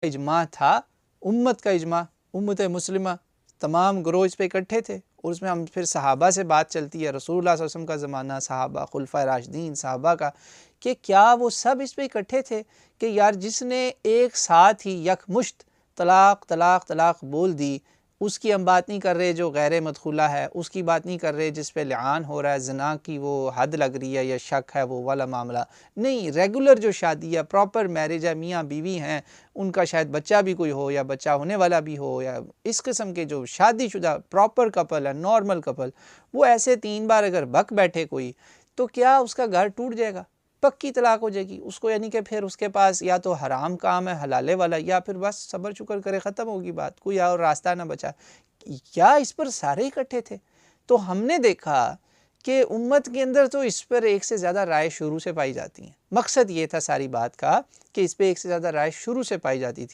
इजमा था, उम्मत का इजमा, उम्मत मुस्लिमा तमाम ग्रोह इस पर इकट्ठे थे। और उसमें हम फिर सहाबा से बात चलती है, रसूलुल्लाह सल्लल्लाहु अलैहि वसल्लम का ज़माना, सहाबा, खुलफाए राशिदीन, सहाबा का, कि क्या वो सब इस पर इकट्ठे थे कि यार जिसने एक साथ ही यकमुश्त तलाक़ तलाक़ तलाक़ बोल दी, उसकी हम बात नहीं कर रहे जो गैर मदखुला है, उसकी बात नहीं कर रहे जिस पे लिआन हो रहा है, ज़िना की वो हद लग रही है या शक है, वो वाला मामला नहीं। रेगुलर जो शादी है, प्रॉपर मैरिज है, मियाँ बीवी हैं, उनका शायद बच्चा भी कोई हो या बच्चा होने वाला भी हो, या इस किस्म के जो शादीशुदा प्रॉपर कपल है, नॉर्मल कपल, वो ऐसे 3 बार अगर बक बैठे कोई, तो क्या उसका घर टूट जाएगा, पक्की तलाक हो जाएगी उसको। यानी कि फिर उसके पास या तो हराम काम है हलाले वाला, या फिर बस सब्र शुक्र करे, ख़त्म होगी बात, कोई और रास्ता ना बचा। क्या इस पर सारे इकट्ठे थे? तो हमने देखा कि उम्मत के अंदर तो इस पर एक से ज़्यादा राय शुरू से पाई जाती हैं। मकसद ये था सारी बात का कि इस पर एक से ज़्यादा राय शुरू से पाई जाती थी।